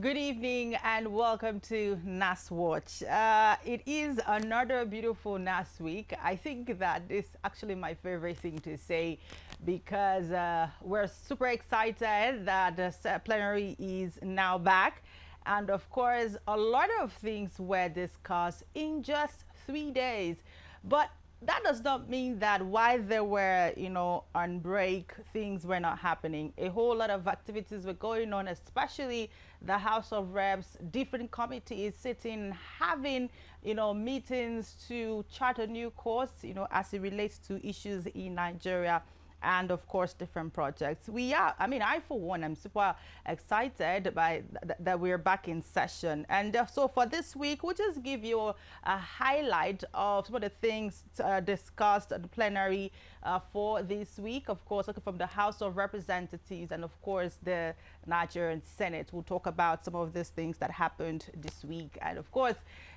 Good evening and welcome to NAS Watch. It is another beautiful NAS week. I think that this is actually my favorite thing to say because we're super excited that the plenary is now back. And of course, a lot of things were discussed in just 3 days. But that does not mean that while they were, on break, things were not happening. A whole lot of activities were going on, especially the House of Reps, different committees sitting, having, meetings to chart a new course, as it relates to issues in Nigeria and of course different projects. I for one am super excited by that we're back in session. And so for this week we'll just give you a highlight of some of the things discussed at the plenary for this week. Of course, looking from the House of Representatives and of course the Nigerian Senate. We'll talk about some of these things that happened this week. And of course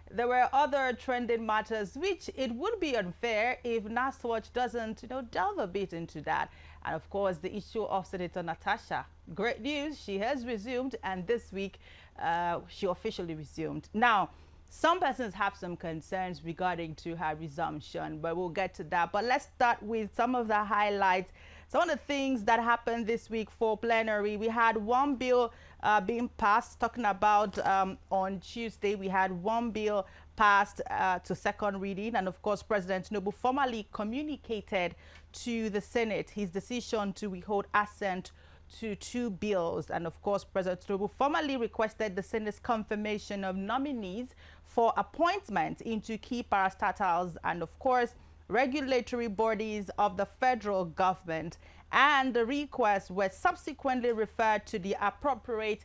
there were other trending matters which it would be unfair if NASWatch doesn't, delve a bit into that. And of course, the issue of Senator Natasha. Great news, she has resumed, and this week she officially resumed. Now, some persons have some concerns regarding to her resumption, but we'll get to that. But let's start with some of the highlights. Some of the things that happened this week for plenary. We had one bill being passed, talking about on Tuesday, we had one bill passed to second reading. And of course, President Tinubu formally communicated to the Senate his decision to withhold assent to two bills. And of course, President Tinubu formally requested the Senate's confirmation of nominees for appointment into key parastatals and of course, regulatory bodies of the federal government, and the requests were subsequently referred to the appropriate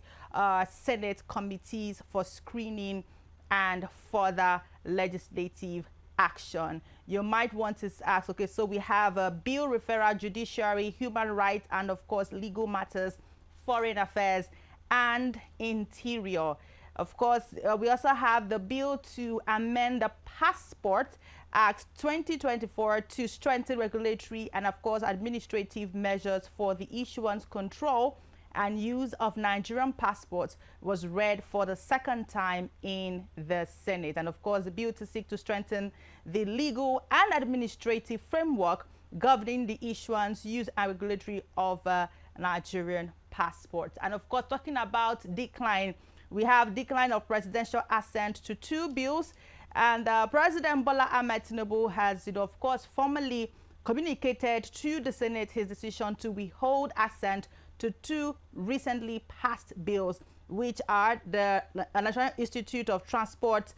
Senate committees for screening and further legislative action. You might want to ask, okay, so we have a bill referral, judiciary, human rights, and of course legal matters, foreign affairs, and interior. Of course, we also have the bill to amend the Passport Act 2024 to strengthen regulatory and of course administrative measures for the issuance, control, and use of Nigerian passports was read for the second time in the Senate. And of course, the bill to seek to strengthen the legal and administrative framework governing the issuance, use, and regulatory of Nigerian passports. And of course, talking about decline, we have decline of presidential assent to two bills. And President Bola Ahmed Tinubu has, of course, formally communicated to the Senate his decision to withhold assent to two recently passed bills, which are the National Institute of Transport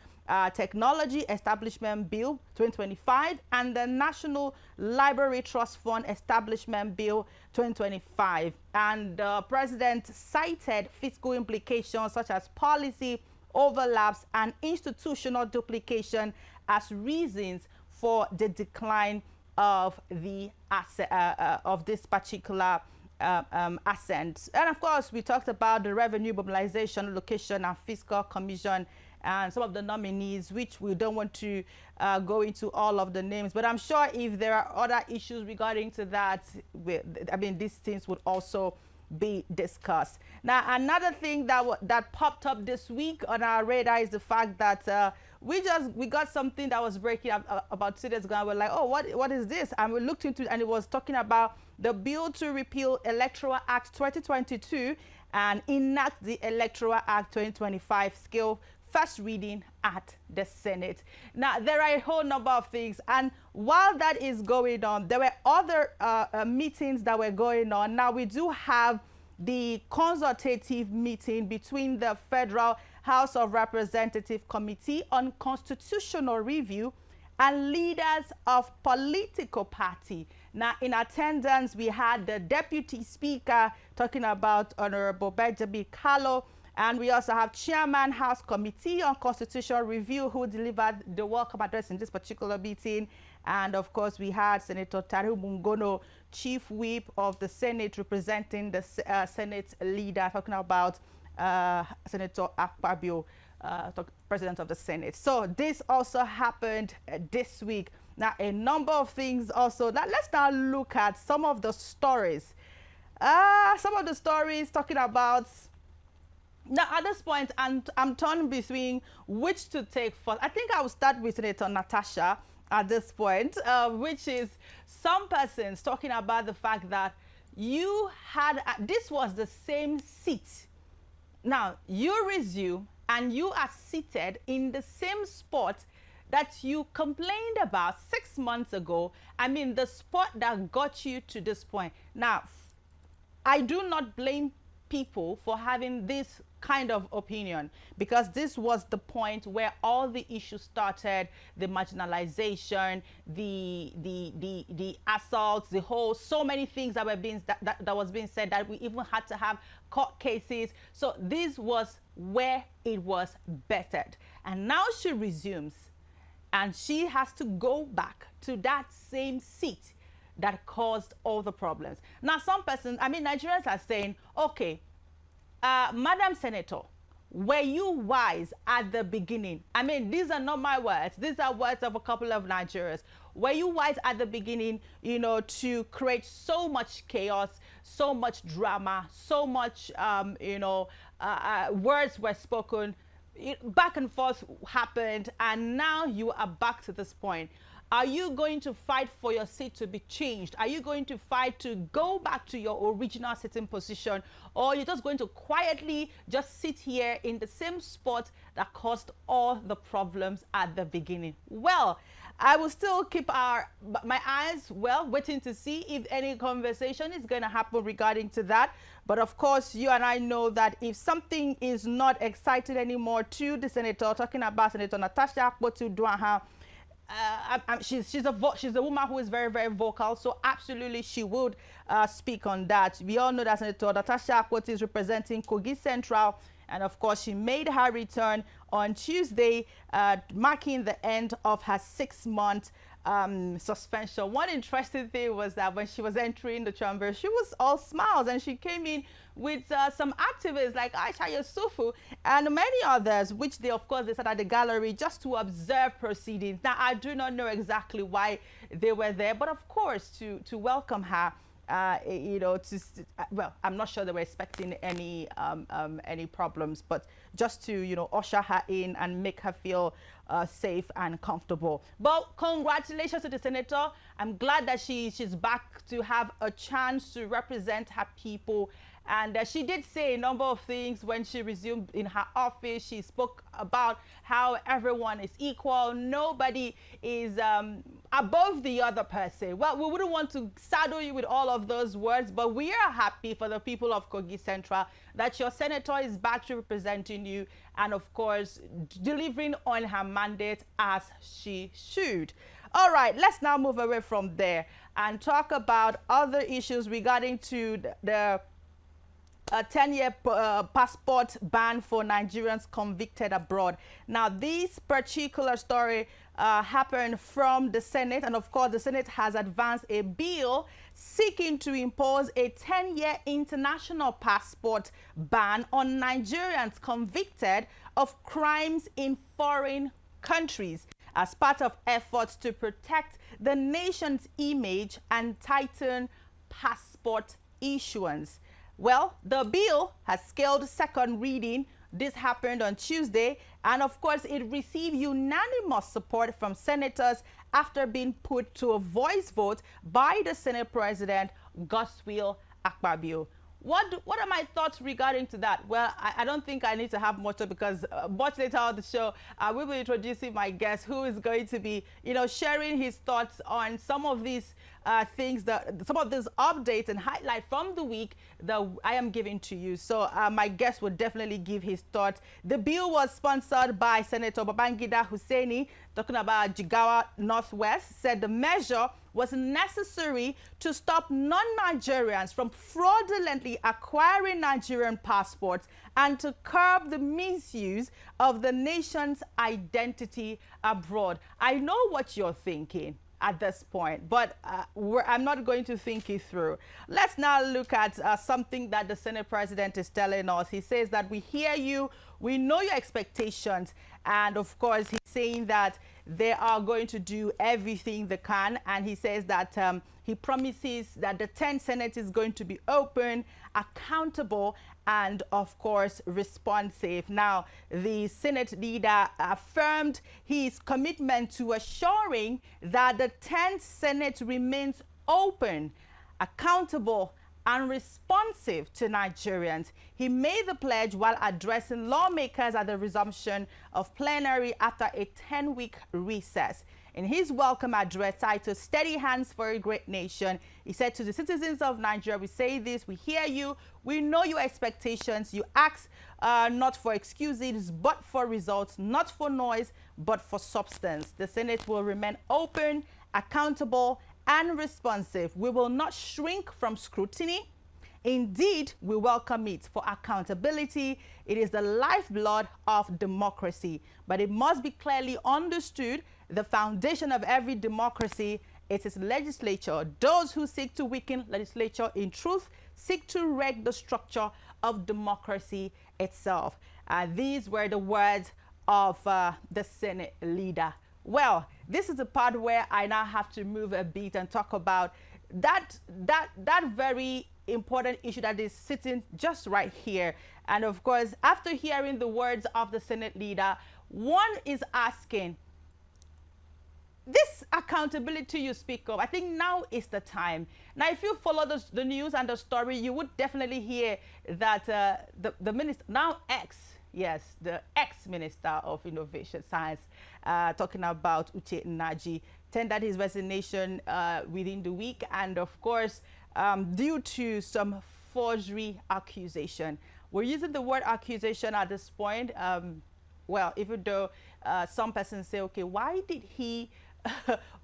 Technology Establishment Bill 2025 and the National Library Trust Fund Establishment Bill 2025. And the president cited fiscal implications such as policy overlaps and institutional duplication as reasons for the decline of the of this particular assent. And of course, we talked about the Revenue Mobilization, Location, and Fiscal Commission and some of the nominees, which we don't want to go into all of the names. But I'm sure if there are other issues regarding to that, these things would also be discussed. Now, another thing that popped up this week on our radar is the fact that we got something that was breaking up about 2 days ago. And we're like, oh, what is this? And we looked into it, and it was talking about the bill to repeal Electoral Act 2022 and enact the Electoral Act 2025 scale first reading at the Senate. Now, there are a whole number of things. And while that is going on, there were other meetings that were going on. Now, we do have the consultative meeting between the Federal House of Representatives Committee on Constitutional Review and leaders of political party. Now, in attendance, we had the Deputy Speaker talking about Honorable Benjamin Kallo, and we also have Chairman House Committee on Constitutional Review who delivered the welcome address in this particular meeting. And of course, we had Senator Taru Mungono, Chief Whip of the Senate, representing the Senate leader, talking about Senator Akpabio, President of the Senate. So this also happened this week. Now, a number of things also. Now, let's now look at some of the stories. Some of the stories talking about Now, at this point, I'm torn between which to take first. I think I will start with Senator Natasha at this point, which is some persons talking about the fact that you had, this was the same seat. Now, you resume and you are seated in the same spot that you complained about 6 months ago. I mean, the spot that got you to this point. Now, I do not blame people for having this kind of opinion, because this was the point where all the issues started, the marginalization, the assaults, the whole, so many things that were being that was being said, that we even had to have court cases. So this was where it was bettered, and now she resumes and she has to go back to that same seat that caused all the problems. Now, some persons, I mean, Nigerians are saying, okay, Madam Senator, were you wise at the beginning? I mean, these are not my words. These are words of a couple of Nigerians. Were you wise at the beginning, you know, to create so much chaos, so much drama, so much, you know, words were spoken, back and forth happened, and now you are back to this point? Are you going to fight for your seat to be changed? Are you going to fight to go back to your original sitting position? Or you're just going to quietly just sit here in the same spot that caused all the problems at the beginning? Well, I will still keep my eyes, well, waiting to see if any conversation is going to happen regarding to that. But of course, you and I know that if something is not exciting anymore to the senator, talking about Senator Natasha Akpoti-Uduaghan, she's a woman who is very, very vocal, so absolutely she would speak on that. We all know that Senator Natasha Akpoti is representing Kogi Central, and of course she made her return on Tuesday, marking the end of her 6-month suspension. One interesting thing was that when she was entering the chamber, she was all smiles, and she came in with some activists like Aisha Yusufu and many others, which they, of course, they sat at the gallery just to observe proceedings. Now, I do not know exactly why they were there, but of course, to welcome her, you know, well, I'm not sure they were expecting any problems, but just to, you know, usher her in and make her feel safe and comfortable. But congratulations to the senator. I'm glad that she's back to have a chance to represent her people. And she did say a number of things when she resumed in her office. She spoke about how everyone is equal. Nobody is above the other person. Well, we wouldn't want to saddle you with all of those words, but we are happy for the people of Kogi Central that your senator is back to representing you, and of course, delivering on her mandate as she should. All right, let's now move away from there and talk about other issues regarding to the a 10-year passport ban for Nigerians convicted abroad. Now, this particular story happened from the Senate, and of course, the Senate has advanced a bill seeking to impose a 10-year international passport ban on Nigerians convicted of crimes in foreign countries as part of efforts to protect the nation's image and tighten passport issuance. Well, the bill has scaled second reading. This happened on Tuesday, and of course, it received unanimous support from senators after being put to a voice vote by the Senate President, Godswill Akpabio. What are my thoughts regarding to that? Well, I don't think I need to have much, because much later on the show, we will be introducing my guest, who is going to be, you know, sharing his thoughts on some of these things, some of these updates and highlight from the week that I am giving to you. So my guest will definitely give his thoughts. The bill was sponsored by Senator Babangida Hussaini, talking about Jigawa Northwest, said the measure was necessary to stop non-Nigerians from fraudulently acquiring Nigerian passports and to curb the misuse of the nation's identity abroad. I know what you're thinking at this point, but I'm not going to think it through. Let's now look at something that the Senate President is telling us. He says that we hear you, We know your expectations. And of course, he's saying that they are going to do everything they can. And he says that he promises that the 10th Senate is going to be open, accountable, and of course responsive. Now, the Senate leader affirmed his commitment to assuring that the 10th Senate remains open, accountable, and responsive to Nigerians. He made the pledge while addressing lawmakers at the resumption of plenary after a 10-week recess. In his welcome address titled "Steady Hands for a Great Nation," he said to the citizens of Nigeria, "We say this, we hear you, we know your expectations. You ask not for excuses, but for results, not for noise, but for substance. The Senate will remain open, accountable, and responsive. We will not shrink from scrutiny. Indeed, we welcome it for accountability. It is the lifeblood of democracy. But it must be clearly understood the foundation of every democracy is its legislature. Those who seek to weaken legislature, in truth, seek to wreck the structure of democracy itself." These were the words of the Senate leader. Well, this is the part where I now have to move a bit and talk about that very important issue that is sitting just right here. And of course, after hearing the words of the Senate leader, one is asking, this accountability you speak of, I think now is the time. Now, if you follow the news and the story, you would definitely hear that the minister, now yes, the ex-Minister of Innovation Science, talking about Uche Nnaji, tendered his resignation within the week, and of course, due to some forgery accusation. We're using the word accusation at this point. Well, even though some persons say, okay, why did he,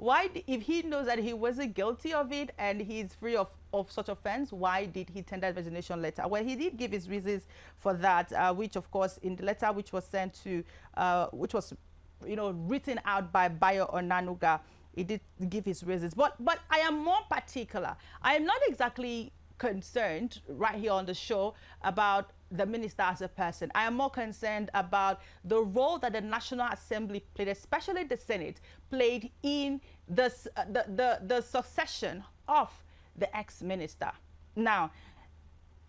if he knows that he wasn't guilty of it and he's free of such offense, why did he tender a resignation letter? Well, he did give his reasons for that, which of course in the letter which was sent to, which was, written out by Bayo Onanuga, he did give his reasons. But I am more particular. I am not exactly concerned right here on the show about the minister as a person. I am more concerned about the role that the National Assembly played, especially the Senate, played in the succession of the ex-minister. Now,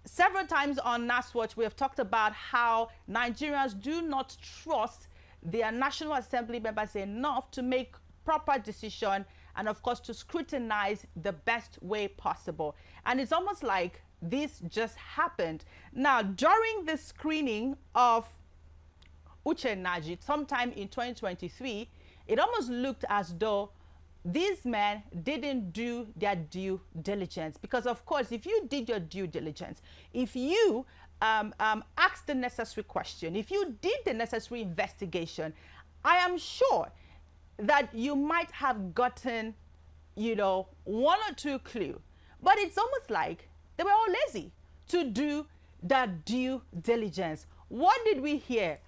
several times on NASWatch, we have talked about how Nigerians do not trust their National Assembly members enough to make proper decision and of course to scrutinize the best way possible. And it's almost like this just happened. Now, during the screening of Uche Nnaji sometime in 2023, it almost looked as though these men didn't do their due diligence. Because of course, if you did your due diligence, if you asked the necessary question, if you did the necessary investigation, I am sure that you might have gotten, one or two clues. But it's almost like they were all lazy to do the due diligence. What did we hear?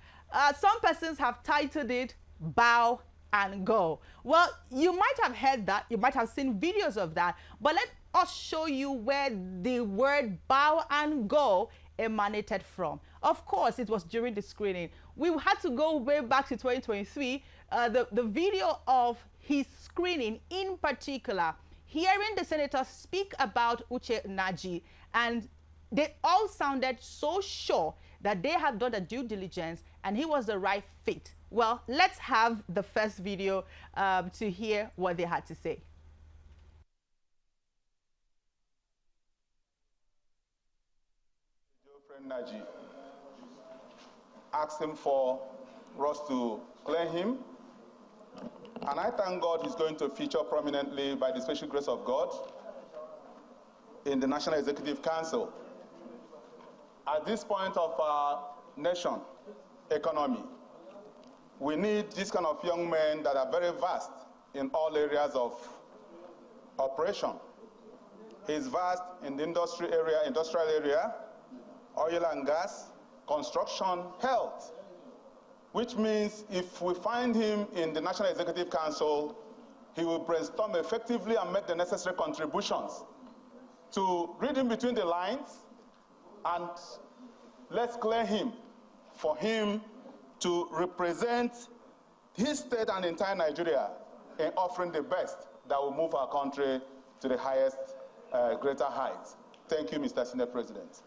Some persons have titled it "Bow and Go." Well, you might have heard that, you might have seen videos of that, but let us show you where the word "bow and go" emanated from. Of course, it was during the screening. We had to go way back to 2023. The video of his screening in particular, hearing the senators speak about Uche Nnaji, and they all sounded so sure that they had done the due diligence and he was the right fit. Well, let's have the first video to hear what they had to say. Nnaji asked him for us to clear him, and I thank God he's going to feature prominently by the special grace of God in the National Executive Council. At this point of our nation economy, we need this kind of young men that are very vast in all areas of operation. He's vast in the industrial area, oil and gas, construction, health, which means if we find him in the National Executive Council, he will brainstorm effectively and make the necessary contributions to read in between the lines, and let's clear him for him to represent his state and entire Nigeria in offering the best that will move our country to the highest, greater heights. Thank you, Mr. Senate President.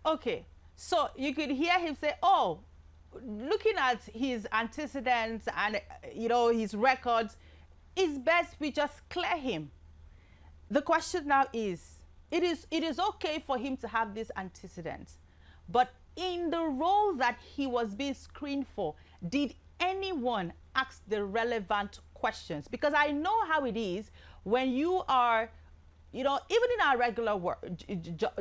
Okay, so you could hear him say, oh, looking at his antecedents and, his records, it's best we just clear him. The question now is, it is okay for him to have this antecedents, but in the role that he was being screened for, did anyone ask the relevant questions? Because I know how it is when you are, even in our regular work,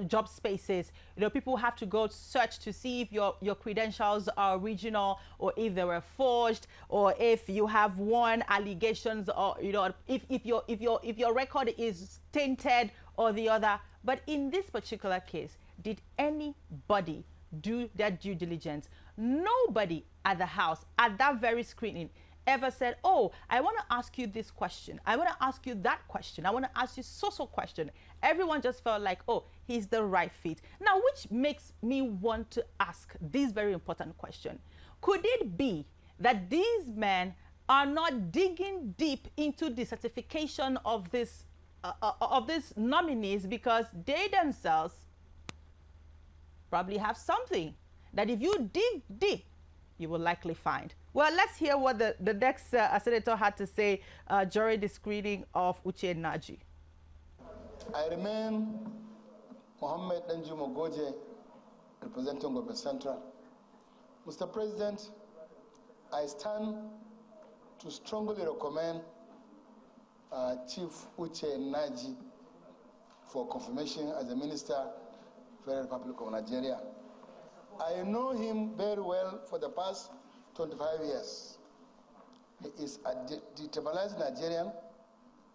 job spaces, people have to go search to see if your credentials are original, or if they were forged, or if you have won allegations, or if your record is tainted or the other. But in this particular case, did anybody do their due diligence? Nobody at the House at that very screening ever said, oh, I want to ask you this question, I want to ask you that question, I want to ask you so question. Everyone just felt like, oh, he's the right fit. Now, which makes me want to ask this very important question. Could it be that these men are not digging deep into the certification of these nominees, because they themselves probably have something that if you dig deep, you will likely find? Well, let's hear what the next senator had to say during the screening of Uche Nnaji. I remain Mohammed Nnaji Mogoje, representing Gombe Central. Mr. President, I stand to strongly recommend Chief Uche Nnaji for confirmation as the Minister for the Republic of Nigeria. I know him very well for the past 25 years. He is a detribalized Nigerian,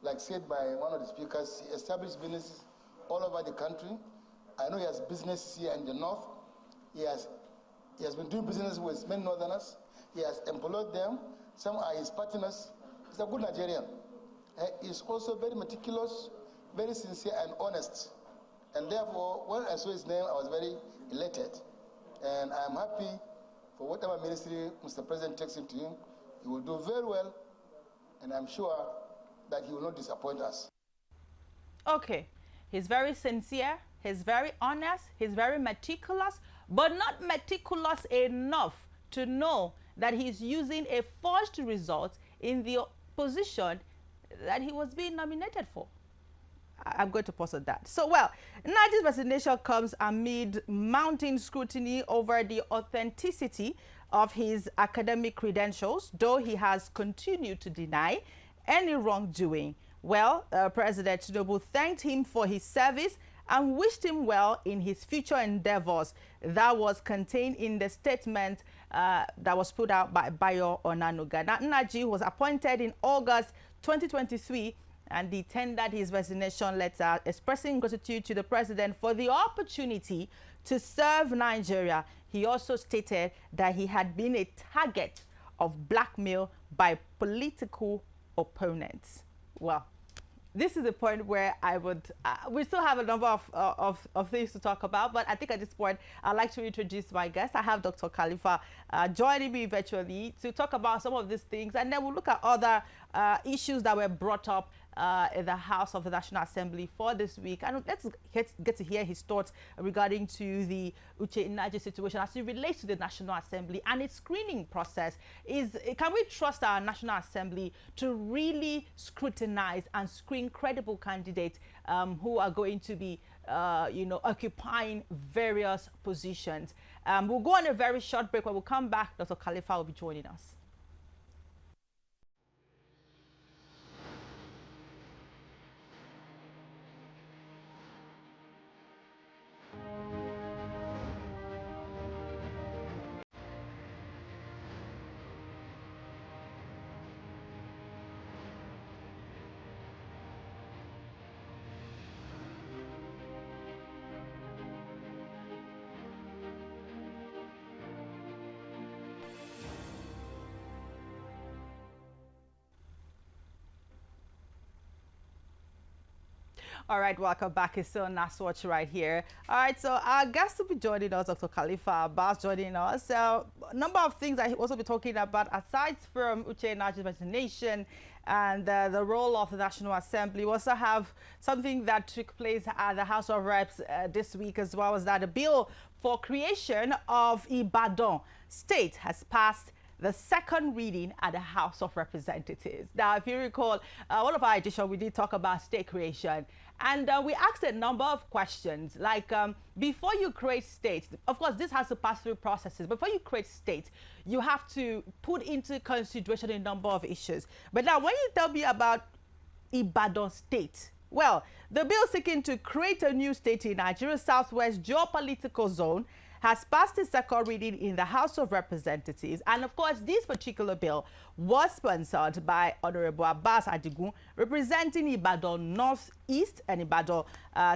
like said by one of the speakers. He established businesses all over the country. I know he has business here in the north. He has been doing business with many northerners. He has employed them. Some are his partners. He's a good Nigerian. He is also very meticulous, very sincere and honest. And therefore, when I saw his name, I was very elated. And I'm happy for whatever ministry Mr. President takes him to him. He will do very well, and I'm sure that he will not disappoint us. Okay, he's very sincere, he's very honest, he's very meticulous, but not meticulous enough to know that he's using a forged result in the position that he was being nominated for. I'm going to pause on that. So, well, Nnaji's resignation comes amid mounting scrutiny over the authenticity of his academic credentials, though he has continued to deny any wrongdoing. Well, President Tinubu thanked him for his service and wished him well in his future endeavors. That was contained in the statement that was put out by Bayo Onanuga. Now, Nnaji was appointed in August 2023, and he tendered his resignation letter expressing gratitude to the president for the opportunity to serve Nigeria. He also stated that he had been a target of blackmail by political opponents. Well, this is the point where I would, we still have a number of things to talk about, but I think at this point, I'd like to introduce my guest. I have Dr. Khalifa joining me virtually to talk about some of these things, and then we'll look at other issues that were brought up in the House of the National Assembly for this week. And let's get to hear his thoughts regarding to the Uche Nnaji situation as it relates to the National Assembly and its screening process. Can we trust our National Assembly to really scrutinize and screen credible candidates who are going to be occupying various positions? We'll go on a very short break. When we'll come back, Dr. Khalifa will be joining us. All right, welcome back. It's still Nas Watch right here. All right, so our guest will be joining us, Dr. Khalifa Abbas joining us. So, a number of things I also be talking about, aside from Uche Nnaji's resignation and the role of the National Assembly. We also have something that took place at the House of Reps this week as well, as that a bill for creation of Ibadan State has passed the second reading at the House of Representatives. Now, if you recall, one of our editions, we did talk about state creation. And we asked a number of questions, like before you create states, of course, this has to pass through processes. Before you create states, you have to put into consideration a number of issues. But now, when you tell me about Ibadan State, well, the bill seeking to create a new state in Nigeria's southwest geopolitical zone has passed its second reading in the House of Representatives. And of course, this particular bill was sponsored by Honorable Abbas Adigun, representing Ibadan Northeast and Ibadan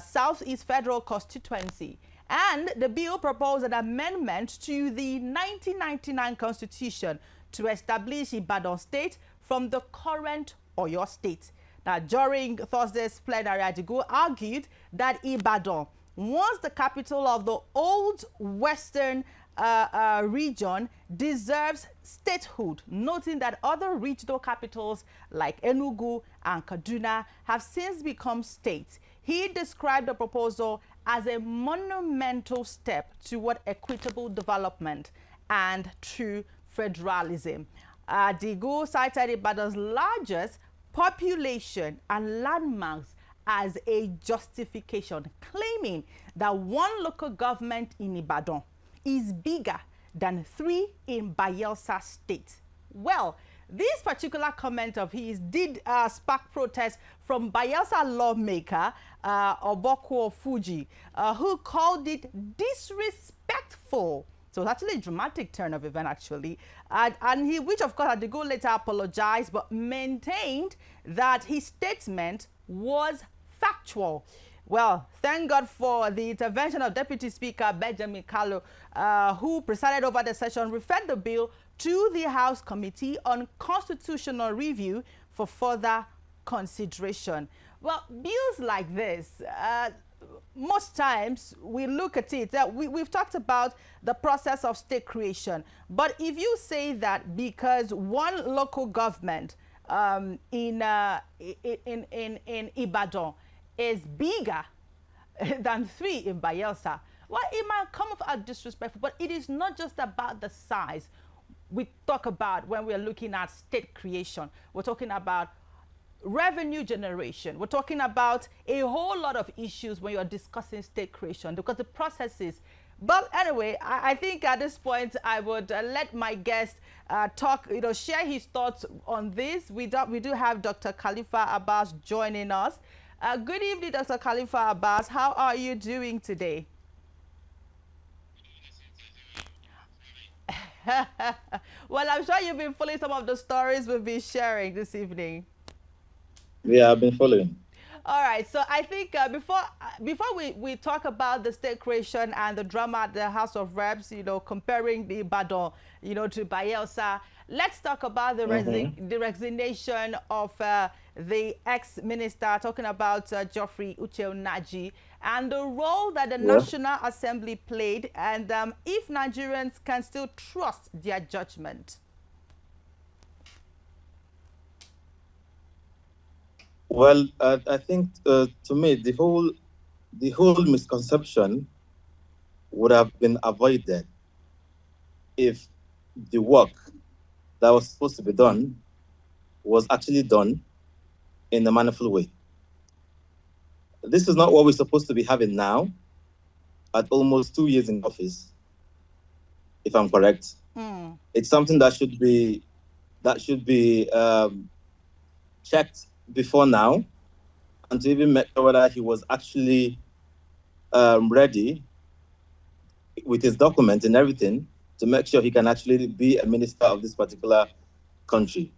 Southeast Federal Constituency. And the bill proposed an amendment to the 1999 Constitution to establish Ibadan State from the current Oyo State. Now, during Thursday's plenary, Adigun argued that Ibadan, once the capital of the old western region, deserves statehood, noting that other regional capitals like Enugu and Kaduna have since become states. He described the proposal as a monumental step toward equitable development and true federalism. Adigun cited Ibadan's largest population and landmarks as a justification, claiming that one local government in Ibadan is bigger than 3 in Bayelsa State. Well, this particular comment of his did spark protest from Bayelsa lawmaker Oboko Fuji, who called it disrespectful. So it's actually a dramatic turn of event, actually. And he, which of course Adigun later apologized, but maintained that his statement was factual. Well, thank God for the intervention of Deputy Speaker Benjamin Kalu, who presided over the session, referred the bill to the House Committee on Constitutional Review for further consideration. Well, bills like this, most times we look at it, we've talked about the process of state creation. But if you say that because one local government in Ibadan is bigger than 3 in Bayelsa, well, it might come off as disrespectful, but it is not just about the size we talk about when we're looking at state creation. We're talking about revenue generation. We're talking about a whole lot of issues when you're discussing state creation, because the processes. But anyway, I think at this point I would let my guest talk, share his thoughts on this. We do have Dr. Khalifa Abbas joining us. Good evening, Dr. Khalifa Abbas. How are you doing today? Well, I'm sure you've been following some of the stories we've been sharing this evening. Yeah, I've been following. All right, so I think before we talk about the state creation and the drama at the House of Reps, comparing the Ibadan, to Bayelsa, let's talk about the resignation of the ex-minister, talking about Geoffrey Uche Nnaji, and the role that the National Assembly played, and if Nigerians can still trust their judgment. Well, I think to me the whole misconception would have been avoided if the work that was supposed to be done was actually done in a mannerful way. This is not what we're supposed to be having now, at almost 2 years in office, if I'm correct. It's something that should be checked before now, and to even make sure whether he was actually ready with his documents and everything to make sure he can actually be a minister of this particular country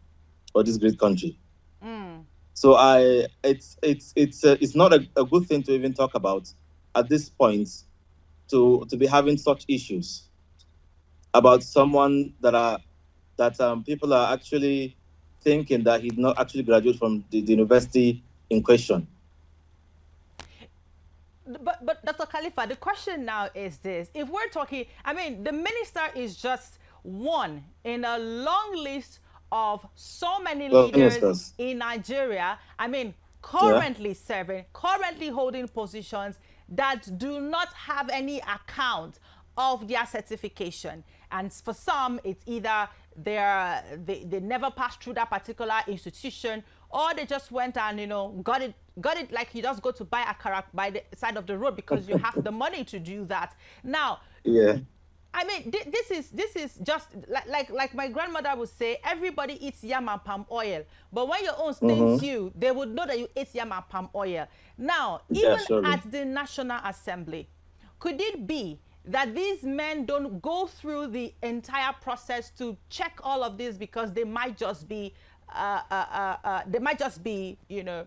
or this great country. So it's not a good thing to even talk about at this point, to be having such issues about someone that people are actually thinking that he did not actually graduate from the university in question. but Dr. Khalifa, the question now is this: if we're talking, I mean, the minister is just one in a long list of so many leaders Ministers. in Nigeria. I mean, Yeah. currently serving, currently holding positions that do not have any account of their certification. And for some, it's either they never passed through that particular institution, or they just went and, you know, got it like you just go to buy a akara by the side of the road because you have the money to do that. Now, Yeah. I mean, this is just like my grandmother would say, everybody eats yam and palm oil. But when your own stains you, they would know that you ate yam and palm oil. Now, Yeah, even surely. at the National Assembly, could it be that these men don't go through the entire process to check all of this because they might just be, you know,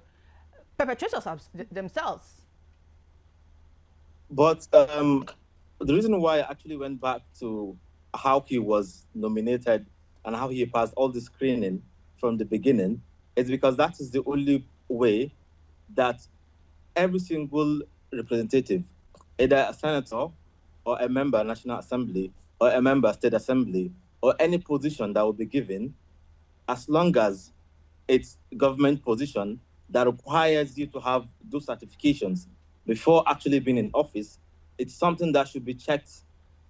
perpetrators of themselves? But the reason why I actually went back to how he was nominated and how he passed all the screening from the beginning is because that is the only way that every single representative, either a senator or a member National Assembly or a member State Assembly or any position that will be given, as long as it's government position that requires you to have those certifications before actually being in office, it's something that should be checked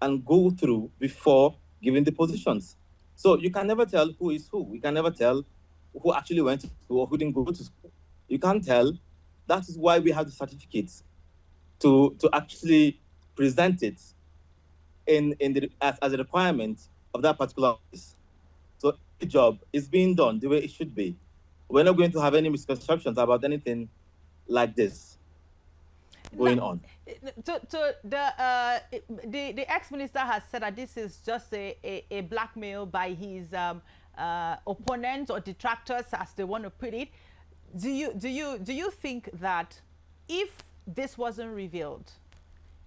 and go through before giving the positions. So you can never tell who is who. You can never tell who actually went to school or who didn't go to school. You can't tell. That is why we have the certificates to actually present it as a requirement of that particular office. So the job is being done the way it should be. We're not going to have any misconceptions about anything like this going on. So the ex-minister has said that this is just a blackmail by his opponents or detractors, as they want to put it. Do you think that if this wasn't revealed,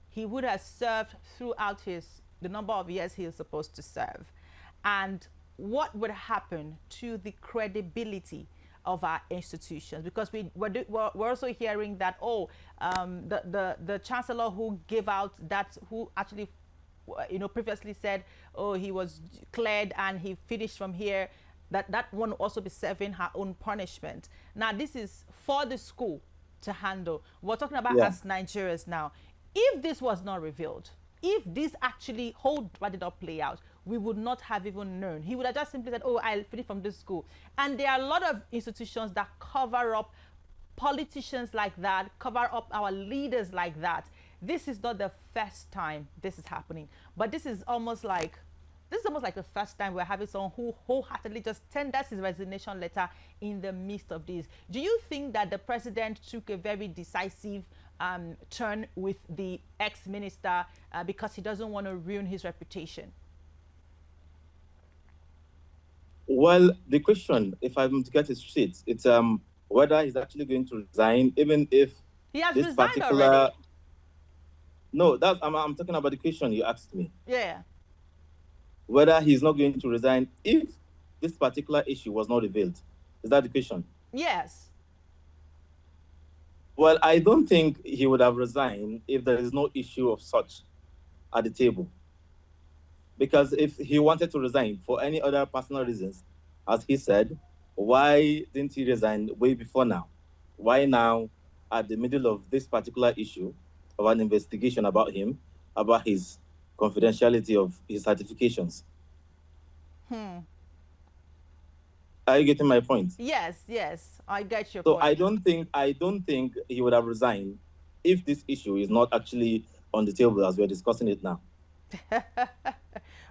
he would have served throughout the number of years he is supposed to serve? And what would happen to the credibility of our institutions? Because we're also hearing that, the chancellor who gave out that, who actually, you know, previously said, oh, he was cleared and he finished from here, that one will also be serving her own punishment. Now, this is for the school to handle. We're talking about as Nigerians now. If this was not revealed, if this actually did not play out, we would not have even known. He would have just simply said, oh, I'll finish from this school. And there are a lot of institutions that cover up politicians like that, cover up our leaders like that. This is not the first time this is happening, but this is almost like the first time we're having someone who wholeheartedly just tenders his resignation letter in the midst of this. Do you think that the president took a very decisive turn with the ex-minister because he doesn't want to ruin his reputation? Well, the question, if I'm to get it straight, it's whether he's actually going to resign, even if he has this resigned particular... already. No, I'm talking about the question you asked me. Yeah. Whether he's not going to resign if this particular issue was not revealed. Is that the question? Yes. Well, I don't think he would have resigned if there is no issue of such at the table. Because if he wanted to resign for any other personal reasons, as he said, why didn't he resign way before now? Why now, at the middle of this particular issue of an investigation about him, about his confidentiality of his certifications? Are you getting my point? Yes, I get your point. So I don't think he would have resigned if this issue is not actually on the table as we're discussing it now.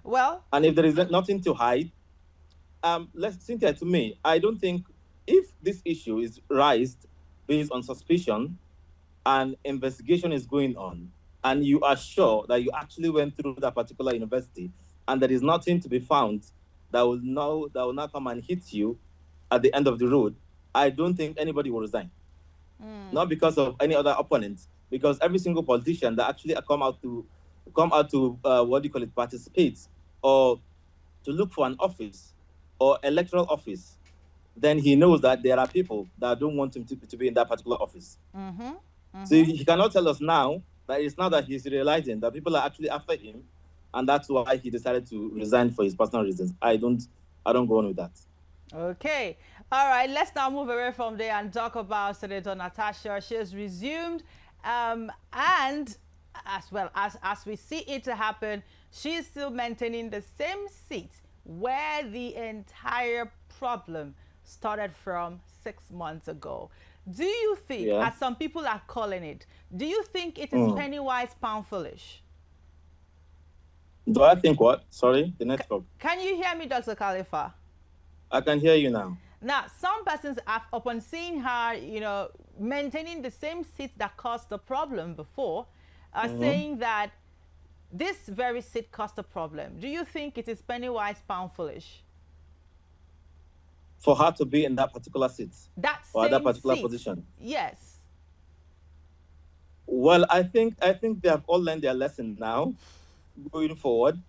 Well, and if there is nothing to hide, Cynthia, to me, I don't think if this issue is raised based on suspicion and investigation is going on, and you are sure that you actually went through that particular university and there is nothing to be found that will now come and hit you at the end of the road, I don't think anybody will resign. Not because of any other opponents, because every single politician that actually come out to participate or to look for an office or electoral office, then he knows that there are people that don't want him to be in that particular office. So he cannot tell us now that it's now that he's realizing that people are actually after him, and that's why he decided to resign for his personal reasons. I don't go on with that. Okay. All right. Let's now move away from there and talk about Senator Natasha. She has resumed, and as well as we see it to happen, she is still maintaining the same seat where the entire problem started from 6 months ago. Do you think, as some people are calling it, do you think it is penny wise, pound foolish? Do I think what? Sorry, the network. Can you hear me, Dr. Khalifa? I can hear you now. Now, some persons, upon seeing her, maintaining the same seat that caused the problem before, are saying that this very seat caused the problem. Do you think it is penny wise, pound foolish? For her to be in that particular seat? Or that particular position? Yes. Well, I think they have all learned their lesson now, going forward.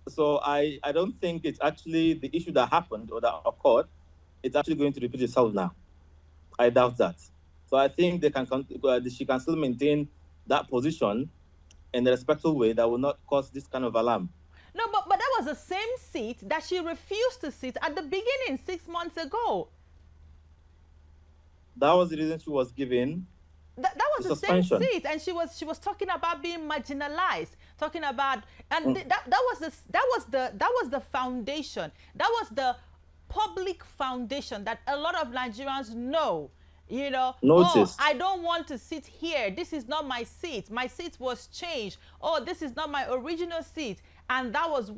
So I don't think it's actually the issue that happened or that occurred. It's actually going to repeat itself now. I doubt that. So I think she can still maintain that position in a respectful way that will not cause this kind of alarm. No, but that was the same seat that she refused to sit at the beginning 6 months ago. That was the reason she was given. That was the same seat, and she was talking about being marginalized, talking about, and that was the foundation, that was the public foundation that a lot of Nigerians know. Noticed. Oh, I don't want to sit here. This is not my seat. My seat was changed. Oh, this is not my original seat. And that was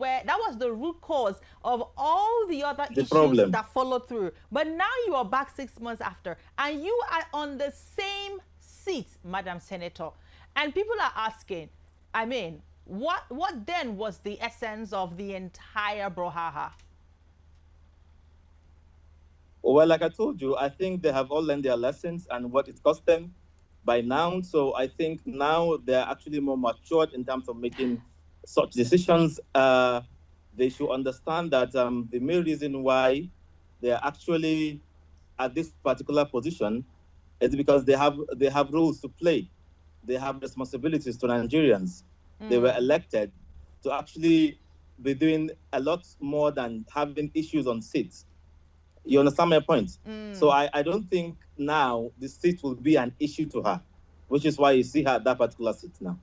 the root cause of all the other issues that followed through. But now you are back 6 months after, and you are on the same seat, Madam Senator. And people are asking, I mean, what then was the essence of the entire brouhaha? Well, like I told you, I think they have all learned their lessons and what it cost them by now. So I think now they're actually more matured in terms of making such decisions. They should understand that the main reason why they're actually at this particular position is because they have roles to play. They have responsibilities to Nigerians. They were elected to actually be doing a lot more than having issues on seats. You understand my point? So I don't think now the seat will be an issue to her, which is why you see her at that particular seat now.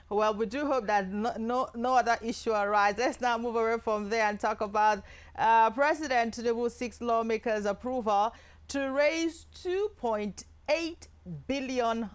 Well, we do hope that no other issue arises. Let's now move away from there and talk about President Tinubu seeks lawmakers' approval to raise $2.8 billion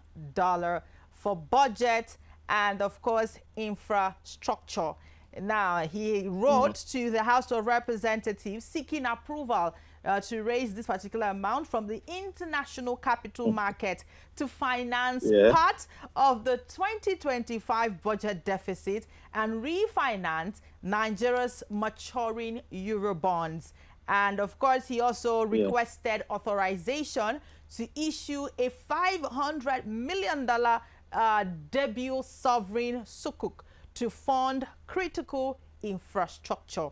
for budget and, of course, infrastructure. Now, he wrote to the House of Representatives seeking approval to raise this particular amount from the international capital market to finance part of the 2025 budget deficit and refinance Nigeria's maturing Eurobonds. And, of course, he also requested authorization to issue a $500 million debut sovereign sukuk to fund critical infrastructure.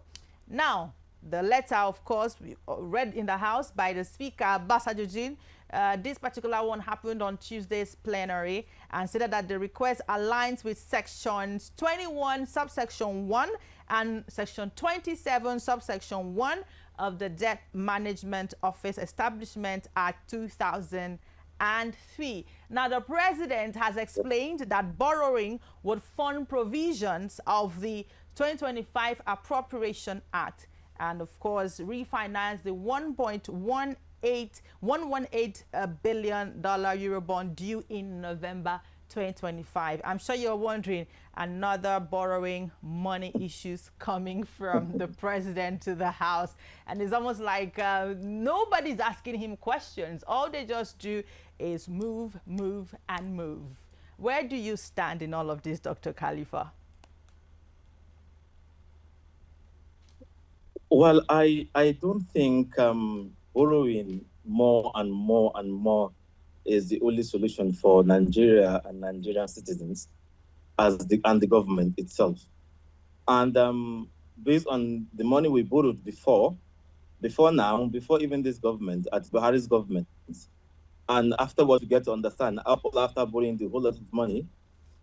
Now, the letter, of course, we read in the House by the Speaker, Basajujin. This particular one happened on Tuesday's plenary and stated that the request aligns with sections 21, subsection 1 and section 27, subsection 1 of the Debt Management Office Establishment Act 2003. Now, the president has explained that borrowing would fund provisions of the 2025 Appropriation Act and, of course, refinance the $1.118 billion Eurobond due in November 2025. I'm sure you're wondering, another borrowing money issues coming from the president to the House. And it's almost like nobody's asking him questions. All they just do is move, move, and move. Where do you stand in all of this, Dr. Khalifa? Well, I don't think borrowing more and more and more is the only solution for Nigeria and Nigerian citizens and the government itself. And based on the money we borrowed before even this government, at Buhari's government, And afterwards, we get to understand, all after borrowing the whole lot of money,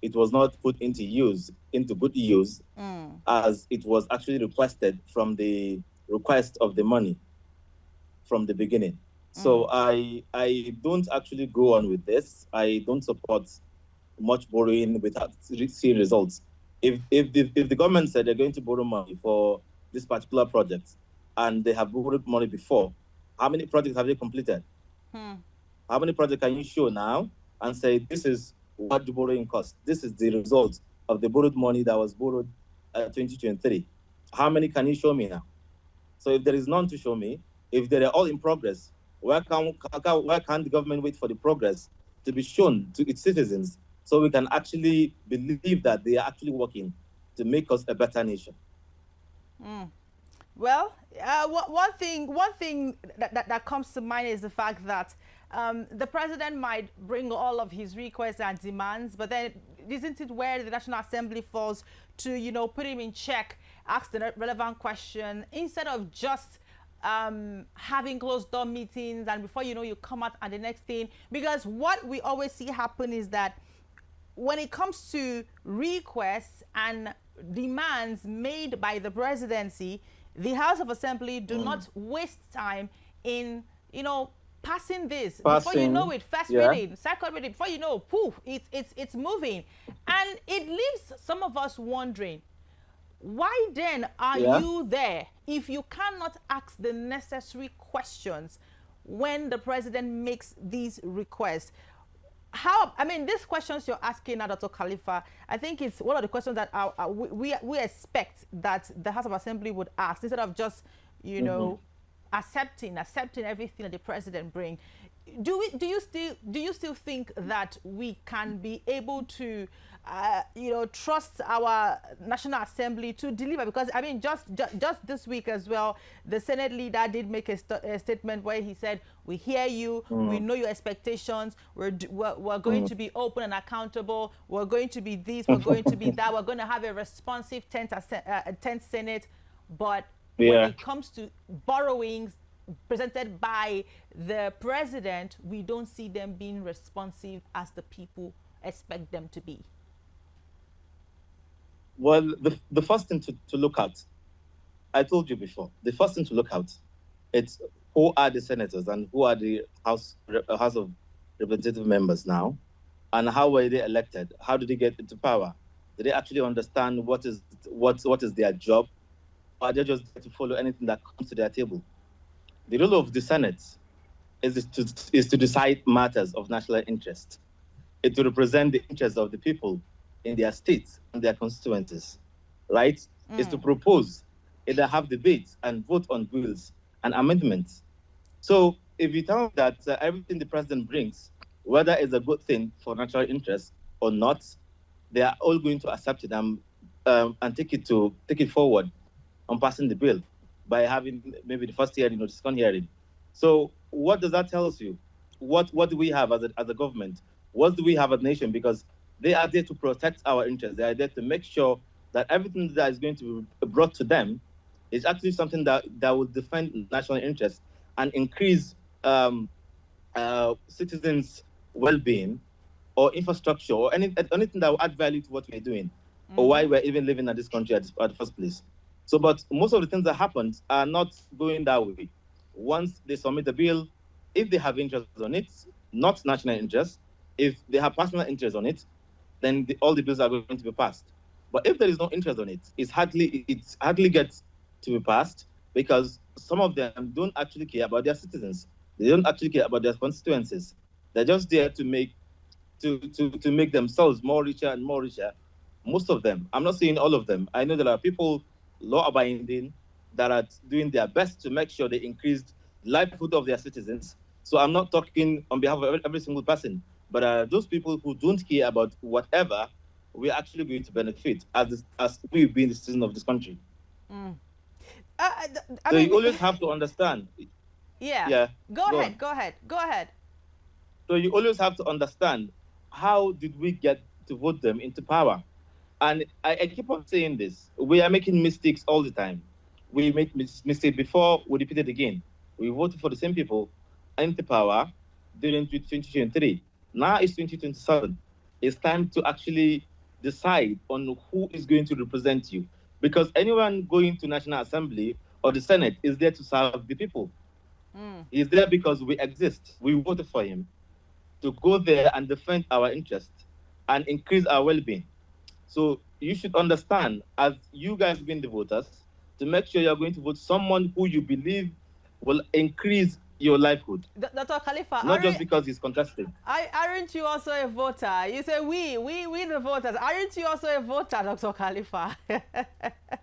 it was not put into good use, as it was actually requested from the request of the money from the beginning. So I don't actually go on with this. I don't support much borrowing without seeing results. If the government said they're going to borrow money for this particular project, and they have borrowed money before, how many projects have they completed? How many projects can you show now and say, this is what the borrowing cost? This is the result of the borrowed money that was borrowed 2023. How many can you show me now? So if there is none to show me, if they are all in progress, why can't the government wait for the progress to be shown to its citizens so we can actually believe that they are actually working to make us a better nation? Well, one thing that comes to mind is the fact that the president might bring all of his requests and demands, but then isn't it where the National Assembly falls to, you know, put him in check, ask the relevant question, instead of just having closed door meetings, and before you know, you come out and the next thing. Because what we always see happen is that when it comes to requests and demands made by the presidency, the House of Assembly do not waste time in, you know, passing this. Before you know it, first reading, second reading, before you know, poof, it's moving. And it leaves some of us wondering, why then are you there if you cannot ask the necessary questions when the president makes these requests? I mean, these questions you're asking now, Dr. Khalifa, I think it's one of the questions that we expect that the House of Assembly would ask, instead of just, you know, accepting everything that the president brings. Do you still think that we can be able to you know, trust our National Assembly to deliver? Because I mean, just this week as well, the Senate leader did make a statement where he said, we hear you, we know your expectations, we're going to be open and accountable, we're going to be this, we're going to be that, we're going to have a responsive 10th Senate. But when it comes to borrowings presented by the president, we don't see them being responsive as the people expect them to be. Well, the first thing to look at, I told you before, the first thing to look at, it's who are the senators and who are the House of Representative members now, and how were they elected? How did they get into power? Did they actually understand what is their job? Or are they just there to follow anything that comes to their table? The role of the Senate is to decide matters of national interest. It's to represent the interests of the people in their states and their constituencies, right? Is to propose, either have debates and vote on bills and amendments. So if you tell me that everything the president brings, whether it's a good thing for national interest or not, they are all going to accept it and take it forward on passing the bill by having maybe the first hearing or the second hearing. So what does that tell you? What do we have as a government? What do we have as a nation? Because they are there to protect our interests. They are there to make sure that everything that is going to be brought to them is actually something that will defend national interests and increase citizens' well-being or infrastructure or anything that will add value to what we're doing or why we're even living in this country at the first place. So, but most of the things that happened are not going that way. Once they submit the bill, if they have interest on it, not national interest, if they have personal interest on it, then all the bills are going to be passed. But if there is no interest on it, it hardly gets to be passed, because some of them don't actually care about their citizens. They don't actually care about their constituencies. They're just there to make themselves more richer and more richer. Most of them. I'm not saying all of them. I know there are people law-abiding that are doing their best to make sure they increase the livelihood of their citizens. So I'm not talking on behalf of every single person, but those people who don't care about whatever, we're actually going to benefit as we being the citizen of this country. So you always have to understand. Yeah. Go ahead. So you always have to understand, how did we get to vote them into power? And I keep on saying this. We are making mistakes all the time. We make mistakes before, we repeat it again. We voted for the same people into power, during 2023. Now it's 2027. It's time to actually decide on who is going to represent you. Because anyone going to National Assembly or the Senate is there to serve the people. He's there because we exist. We voted for him to go there and defend our interests and increase our well-being. So you should understand, as you guys being the voters, to make sure you're going to vote someone who you believe will increase your livelihood. Dr. Khalifa, not just because he's contesting. Aren't you also a voter? You say we the voters. Aren't you also a voter, Dr. Khalifa?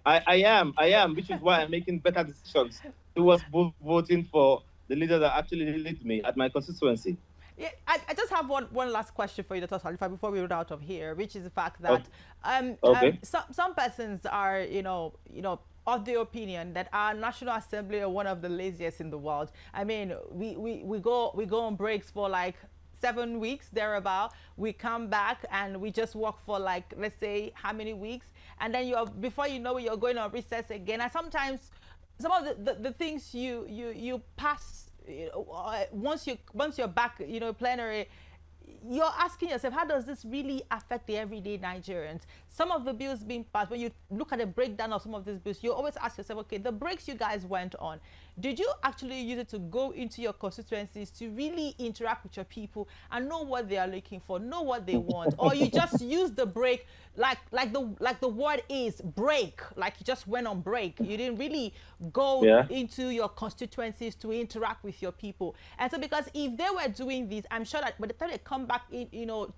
I am, which is why I'm making better decisions towards voting for the leader that actually lead me at my constituency. Yeah, I just have one last question for you, Dr. Khalifa, before we run out of here, which is the fact that some persons are, of the opinion that our National Assembly are one of the laziest in the world. I mean, we go on breaks for like 7 weeks thereabout. We come back and we just work for like, let's say how many weeks, and then before you know it, you're going on recess again. And sometimes some of the things you pass, once you're back, plenary, you're asking yourself, how does this really affect the everyday Nigerians? Some of the bills being passed, when you look at the breakdown of some of these bills, you always ask yourself, okay, the breaks you guys went on, did you actually use it to go into your constituencies to really interact with your people and know what they are looking for, know what they want? Or you just use the break like the word is break, like you just went on break. You didn't really go into your constituencies to interact with your people. And so, because if they were doing this, I'm sure that by the time they come back in,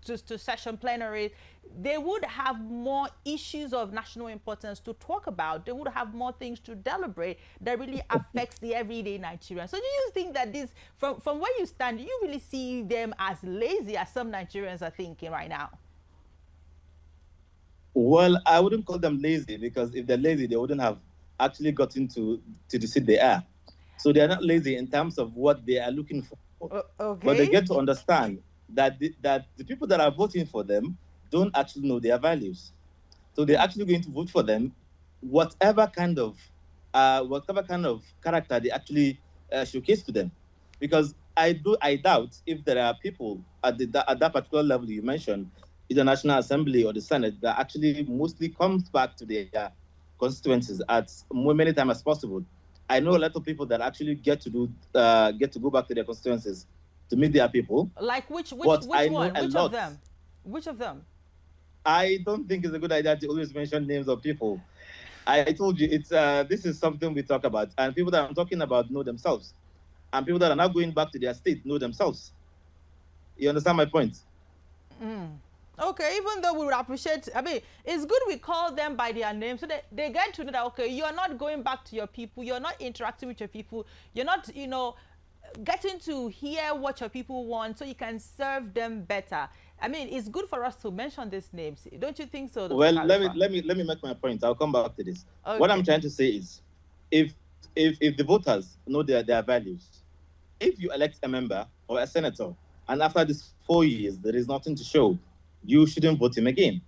to session plenary, they would have more issues of national importance to talk about. They would have more things to deliberate that really affects the everyday Nigerian. So do you think that this, from where you stand, do you really see them as lazy as some Nigerians are thinking right now? Well, I wouldn't call them lazy, because if they're lazy, they wouldn't have actually gotten to the seat they are. So they are not lazy in terms of what they are looking for. Okay. But they get to understand that the people that are voting for them don't actually know their values. So they're actually going to vote for them, whatever kind of character they actually showcase to them. Because I doubt if there are people at that particular level you mentioned, in the National Assembly or the Senate, that actually mostly comes back to their constituencies as many times as possible. I know a lot of people that actually get to go back to their constituencies to meet their people. Like which one? Which of them? Which of them? I don't think it's a good idea to always mention names of people. I told you, it's this is something we talk about, and people that I'm talking about know themselves, and people that are not going back to their state know themselves. You understand my point? Okay, even though we would appreciate, I mean, it's good we call them by their name so that they get to know that, okay, you're not going back to your people, you're not interacting with your people, you're not, getting to hear what your people want so you can serve them better. I mean, it's good for us to mention these names. Don't you think so, Dr. Well, Khalifa? let me make my point. I'll come back to this. Okay. What I'm trying to say is, if the voters know their values, if you elect a member or a senator, and after these 4 years there is nothing to show, you shouldn't vote him again.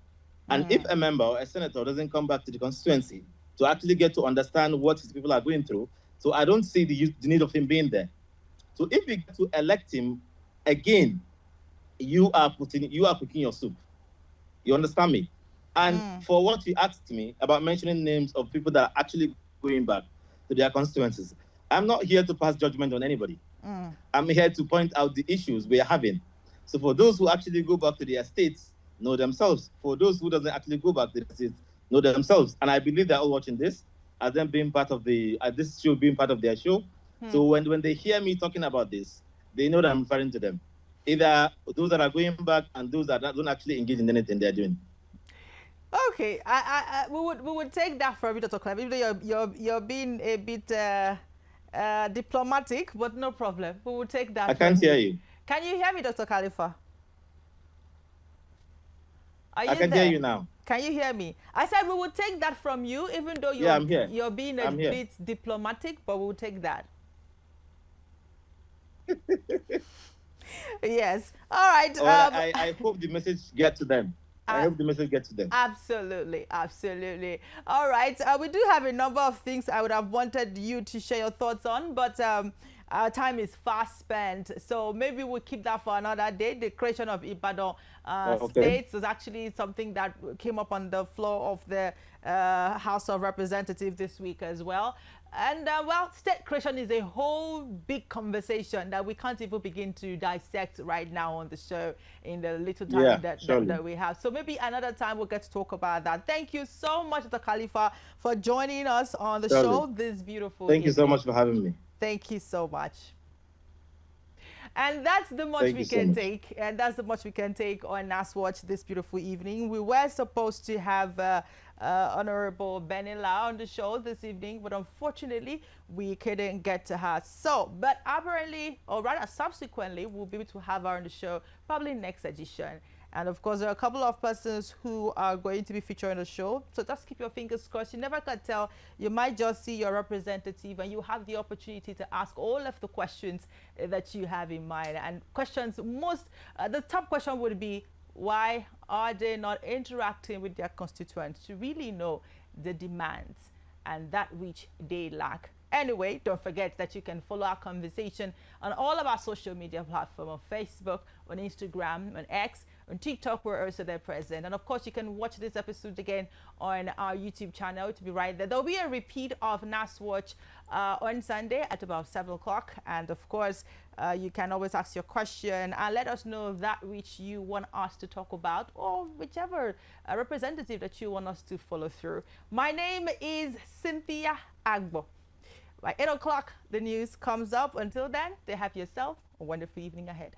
And if a member or a senator doesn't come back to the constituency to actually get to understand what his people are going through, so I don't see the need of him being there. So if we get to elect him again, you are cooking your soup. You understand me? And for what you asked me about mentioning names of people that are actually going back to their constituencies, I'm not here to pass judgment on anybody. I'm here to point out the issues we are having. So for those who actually go back to their states, know themselves. For those who doesn't actually go back to their states, know themselves. And I believe they're all watching this as them being part of this show, being part of their show. So when they hear me talking about this, they know that I'm referring to them. Either those that are going back and those that don't actually engage in anything they're doing. Okay, we would take that from you, Dr. Khalifa. Even though you're being a bit diplomatic, but no problem. We will take that. I can't hear you. Can you hear me, Dr. Khalifa? I can hear you now. Can you hear me? I said we would take that from you, even though you're being a bit diplomatic, but we will take that. Yes. All right. I hope the message gets to them. I hope the message gets to them. Absolutely. Absolutely. All right. We do have a number of things I would have wanted you to share your thoughts on, but our time is fast spent. So maybe we'll keep that for another day. The creation of Ibadan states was actually something that came up on the floor of the House of Representatives this week as well. And well, state creation is a whole big conversation that we can't even begin to dissect right now on the show in the little time that we have. So maybe another time we'll get to talk about that. Thank you so much, Dr. Khalifa, for joining us on the show this beautiful evening. Thank you so much for having me. Thank you so much. And that's the much we can take. And that's the much we can take on NAS Watch this beautiful evening. We were supposed to have Honorable Benila on the show this evening, but unfortunately, we couldn't get to her. So, but apparently, or rather subsequently, we'll be able to have her on the show probably next edition. And of course, there are a couple of persons who are going to be featured on the show. So just keep your fingers crossed. You never can tell. You might just see your representative and you have the opportunity to ask all of the questions that you have in mind. And questions the top question would be, why are they not interacting with their constituents to really know the demands and that which they lack? Anyway, don't forget that you can follow our conversation on all of our social media platforms, on Facebook, on Instagram, on X, on TikTok, we're also there present. And of course, you can watch this episode again on our YouTube channel to be right there. There'll be a repeat of NAS Watch on Sunday at about 7 o'clock. And of course, you can always ask your question and let us know that which you want us to talk about, or whichever representative that you want us to follow through. My name is Cynthia Agbo. By 8 o'clock, the news comes up. Until then, have yourself a wonderful evening ahead.